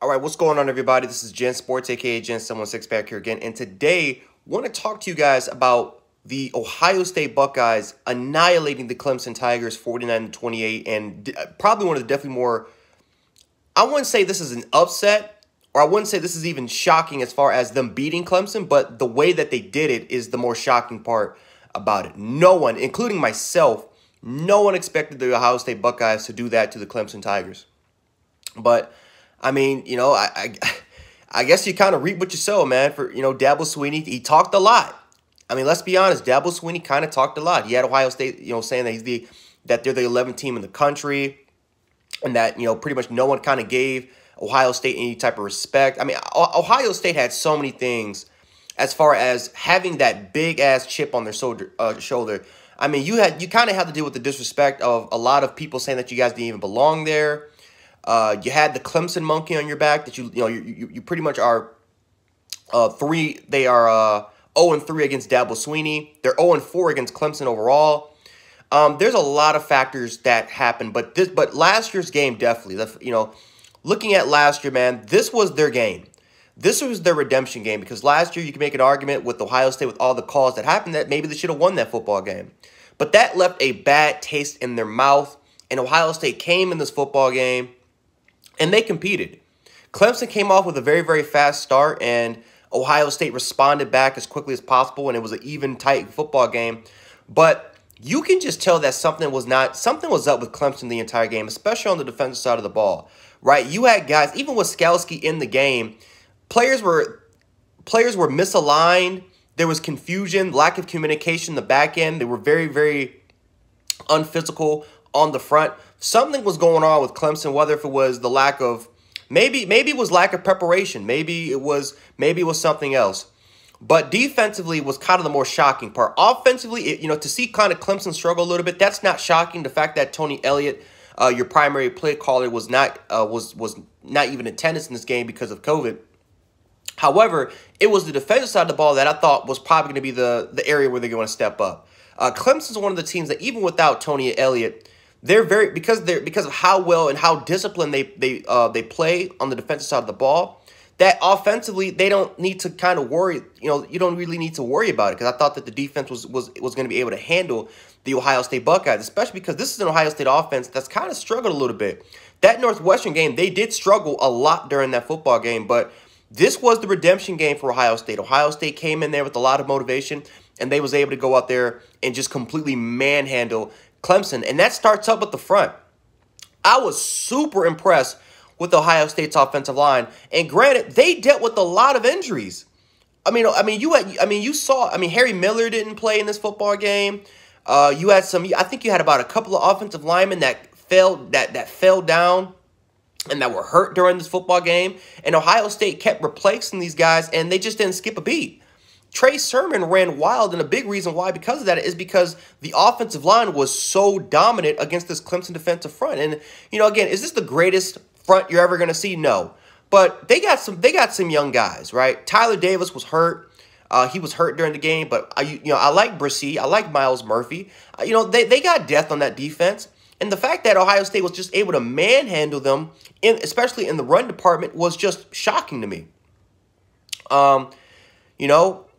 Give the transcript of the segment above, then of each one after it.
All right, what's going on, everybody? This is Gen Sports, aka Gen Someone Six back here again, and today want to talk to you guys about the Ohio State Buckeyes annihilating the Clemson Tigers 49-28, and probably one of the definitely more. I wouldn't say this is an upset, or I wouldn't say this is even shocking as far as them beating Clemson, but the way that they did it is the more shocking part about it. No one, including myself, no one expected the Ohio State Buckeyes to do that to the Clemson Tigers, but. I mean, you know, I guess you kind of reap what you sow, man. For, you know, Dabo Swinney, he talked a lot. I mean, let's be honest, Dabo Swinney kind of talked a lot. He had Ohio State, you know, saying that they're the 11th team in the country, and that, you know, pretty much no one kind of gave Ohio State any type of respect. I mean, Ohio State had so many things as far as having that big ass chip on their shoulder. I mean, you kind of had to deal with the disrespect of a lot of people saying that you guys didn't even belong there. You had the Clemson monkey on your back that you pretty much are 3. They are 0-3 against Dabo Swinney. They're 0-4 against Clemson overall. There's a lot of factors that happened, but last year's game definitely. You know, looking at last year, man, this was their game. This was their redemption game because last year you can make an argument with Ohio State with all the calls that happened that maybe they should have won that football game, but that left a bad taste in their mouth. And Ohio State came in this football game. And they competed. Clemson came off with a very, very fast start, and Ohio State responded back as quickly as possible, and it was an even, tight football game. But you can just tell that something was up with Clemson the entire game, especially on the defensive side of the ball, right? You had guys, even with Skalski in the game, players were misaligned. There was confusion, lack of communication in the back end. They were very, very unphysical on the front. Something was going on with Clemson, whether if it was the lack of maybe it was lack of preparation, maybe it was something else. But defensively was kind of the more shocking part. Offensively, you know, to see kind of Clemson struggle a little bit, that's not shocking. The fact that Tony Elliott, your primary play caller, was not even in attendance in this game because of COVID. However, it was the defensive side of the ball that I thought was probably going to be the area where they're going to step up. Clemson's one of the teams that even without Tony Elliott, they're because of how well and how disciplined they play on the defensive side of the ball, that offensively they don't need to kind of worry. You know, you don't really need to worry about it because I thought that the defense was going to be able to handle the Ohio State Buckeyes, especially because this is an Ohio State offense that's kind of struggled a little bit. That Northwestern game, they did struggle a lot during that football game, but this was the redemption game for Ohio State. Ohio State came in there with a lot of motivation, and they was able to go out there and just completely manhandle Clemson, and that starts up at the front. I was super impressed with Ohio State's offensive line, and granted, they dealt with a lot of injuries. You saw Harry Miller didn't play in this football game. You had I think you had about a couple of offensive linemen that fell down and that were hurt during this football game, and Ohio State kept replacing these guys, and they just didn't skip a beat. Trey Sermon ran wild, and a big reason why because of that is because the offensive line was so dominant against this Clemson defensive front. And, you know, again, is this the greatest front you're ever going to see? No. But they got some young guys, right? Tyler Davis was hurt. He was hurt during the game, but, I like Brissy. I like Miles Murphy. They got depth on that defense. And the fact that Ohio State was just able to manhandle them, especially in the run department, was just shocking to me.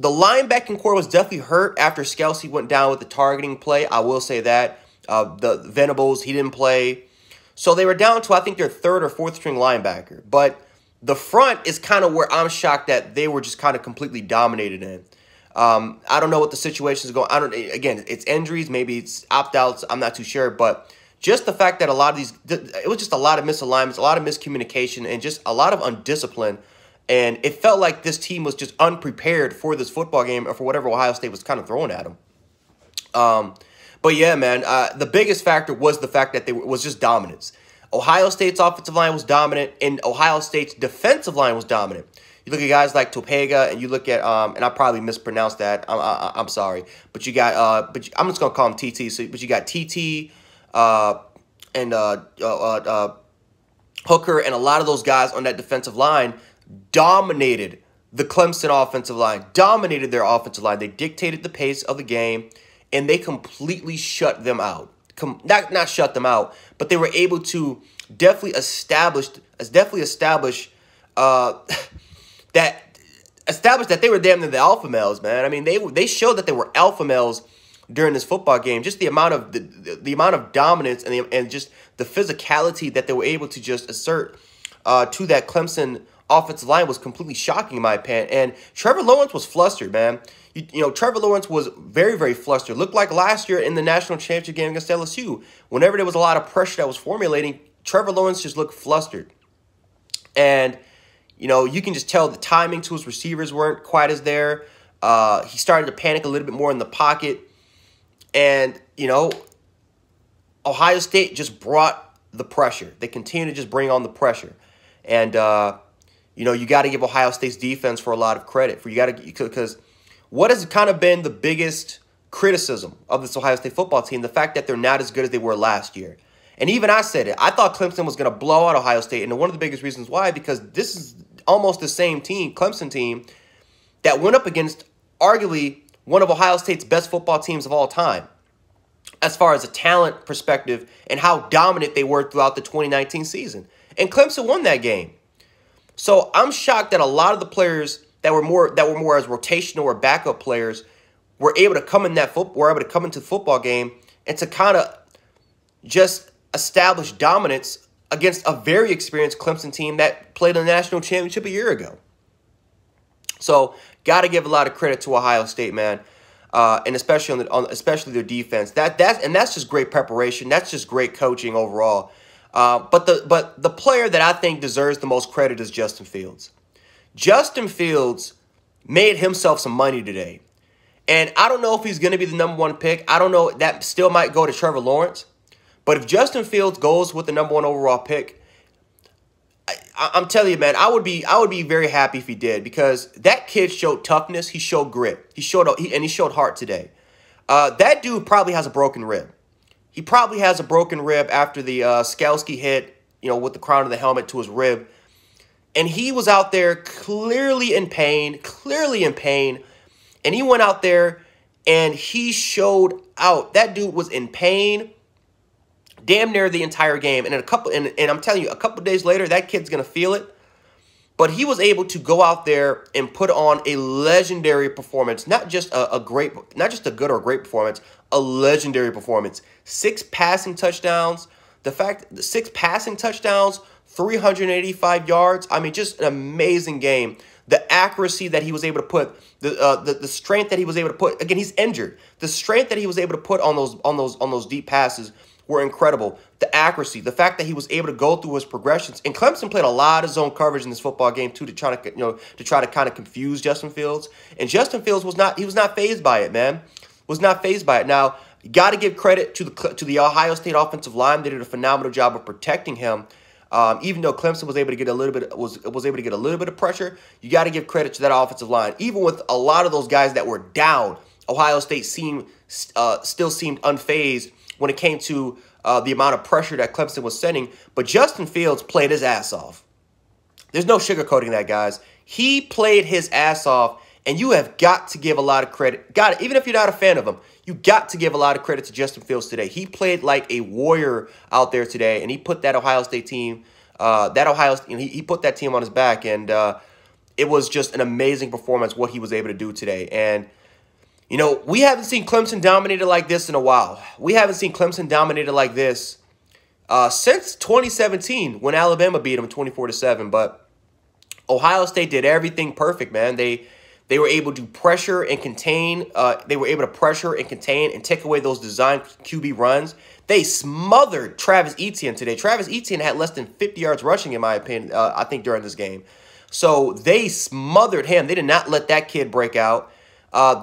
The linebacking core was definitely hurt after Skalski went down with the targeting play. I will say that. The Venables, he didn't play. So they were down to, I think, their 3rd or 4th string linebacker. But the front is kind of where I'm shocked that they were just kind of completely dominated in. I don't know what the situation is going. Again, it's injuries. Maybe it's opt-outs. I'm not too sure. But just the fact that it was just a lot of misalignments, a lot of miscommunication, and just a lot of undiscipline. And it felt like this team was just unprepared for this football game or for whatever Ohio State was kind of throwing at them. But yeah, man, the biggest factor was the fact that was just dominance. Ohio State's offensive line was dominant, and Ohio State's defensive line was dominant. You look at guys like Topega, and you look at and I probably mispronounced that. I'm sorry, but you got I'm just gonna call him TT. But you got TT and Hooker, and a lot of those guys on that defensive line dominated the Clemson offensive line, dominated their offensive line. They dictated the pace of the game, and they completely shut them out. Not shut them out, but they were able to definitely establish that established that they were damn near the alpha males, man. I mean, they showed that they were alpha males during this football game. Just the amount of the amount of dominance and just the physicality that they were able to just assert to that Clemson offensive line was completely shocking in my opinion. And Trevor Lawrence was flustered, man. You know, Trevor Lawrence was very, very flustered. Looked like last year in the national championship game against LSU. Whenever there was a lot of pressure that was formulating, Trevor Lawrence just looked flustered. And, you know, you can just tell the timing to his receivers weren't quite as there. He started to panic a little bit more in the pocket. And, you know, Ohio State just brought the pressure. They continue to just bring on the pressure. And, you know, you got to give Ohio State's defense for a lot of credit. Because what has kind of been the biggest criticism of this Ohio State football team? The fact that they're not as good as they were last year. And even I said it. I thought Clemson was going to blow out Ohio State. And one of the biggest reasons why, because this is almost the same team, Clemson team, that went up against arguably one of Ohio State's best football teams of all time, as far as a talent perspective and how dominant they were throughout the 2019 season. And Clemson won that game. So I'm shocked that a lot of the players that were more as rotational or backup players were able to come into the football game and to kind of just establish dominance against a very experienced Clemson team that played in the national championship a year ago. So got to give a lot of credit to Ohio State, man, and especially especially their defense. That's just great preparation. That's just great coaching overall. But the player that I think deserves the most credit is Justin Fields. Justin Fields made himself some money today. And I don't know if he's going to be the #1 pick. I don't know. That still might go to Trevor Lawrence. But if Justin Fields goes with the #1 overall pick, I'm telling you, man, I would be very happy if he did, because that kid showed toughness. He showed grit. He showed heart today. That dude probably has a broken rib. He probably has a broken rib after the Skalski hit, you know, with the crown of the helmet to his rib. And he was out there clearly in pain. And he went out there and he showed out. That dude was in pain damn near the entire game. And I'm telling you, a couple days later, that kid's going to feel it. But he was able to go out there and put on a legendary performance, not just a good or great performance, a legendary performance. 6 passing touchdowns. The 6 passing touchdowns, 385 yards. I mean, just an amazing game. The accuracy that he was able to put, the strength that he was able to put. Again, he's injured. The strength that he was able to put on those deep passes were incredible. The accuracy, the fact that he was able to go through his progressions. And Clemson played a lot of zone coverage in this football game too, to try to kind of confuse Justin Fields. And Justin Fields was not fazed by it, man. Was not fazed by it. Now, you got to give credit to the Ohio State offensive line. They did a phenomenal job of protecting him. Even though Clemson was able to get a little bit of pressure, you got to give credit to that offensive line. Even with a lot of those guys that were down, Ohio State still seemed unfazed when it came to the amount of pressure that Clemson was sending. But Justin Fields played his ass off. There's no sugarcoating that, guys. He played his ass off, and you have got to give a lot of credit. Even if you're not a fan of him, you got to give a lot of credit to Justin Fields today. He played like a warrior out there today, and he put that Ohio State team, he put that team on his back, and it was just an amazing performance what he was able to do today. And you know, we haven't seen Clemson dominated like this in a while. We haven't seen Clemson dominated like this since 2017 when Alabama beat them 24-7. But Ohio State did everything perfect, man. They were able to pressure and contain. They were able to pressure and contain and take away those design QB runs. They smothered Travis Etienne today. Travis Etienne had less than 50 yards rushing, in my opinion, I think, during this game. So they smothered him. They did not let that kid break out.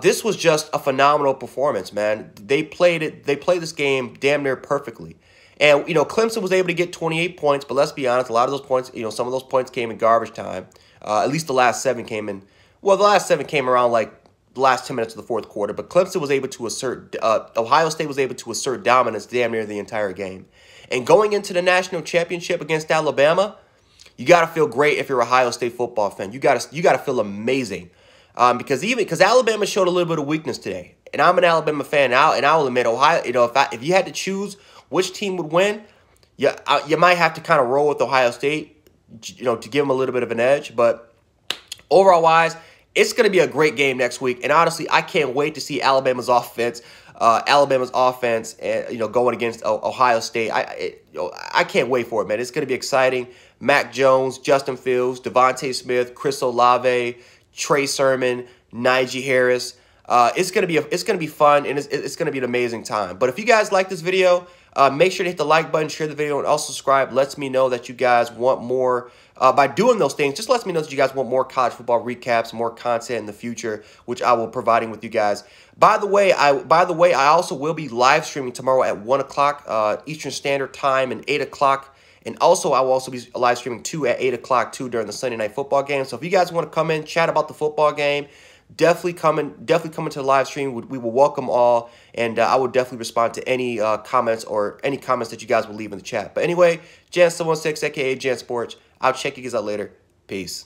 This was just a phenomenal performance, man. They played this game damn near perfectly. And, you know, Clemson was able to get 28 points, but let's be honest, a lot of those points, you know, some of those points came in garbage time. At least the last 7 came in. Well, the last 7 came around like the last 10 minutes of the fourth quarter, but Clemson was able to assert, Ohio State was able to assert dominance damn near the entire game. And going into the national championship against Alabama, you got to feel great if you're a Ohio State football fan. You got to feel amazing. Because Alabama showed a little bit of weakness today, and I'm an Alabama fan, and I will admit, Ohio. You know, if you had to choose which team would win, you might have to kind of roll with Ohio State to give them a little bit of an edge. But overall wise, it's going to be a great game next week. And honestly, I can't wait to see Alabama's offense. Going against Ohio State. I can't wait for it, man. It's going to be exciting. Mac Jones, Justin Fields, Devontae Smith, Chris Olave, Trey Sermon, Najee Harris. It's gonna be fun, and it's gonna be an amazing time. But if you guys like this video, make sure to hit the like button, share the video, and also subscribe. Lets me know that you guys want more. By doing those things, just lets me know that you guys want more college football recaps, more content in the future, which I will be providing with you guys. By the way, I also will be live streaming tomorrow at 1 o'clock Eastern Standard Time and 8 o'clock. And also, I will also be live streaming too at 8 o'clock too during the Sunday Night Football game. So if you guys want to come in, chat about the football game, definitely come into the live stream. We will welcome all, and I will definitely respond to any comments that you guys will leave in the chat. But anyway, Jan716, aka Jan Sports. I'll check you guys out later. Peace.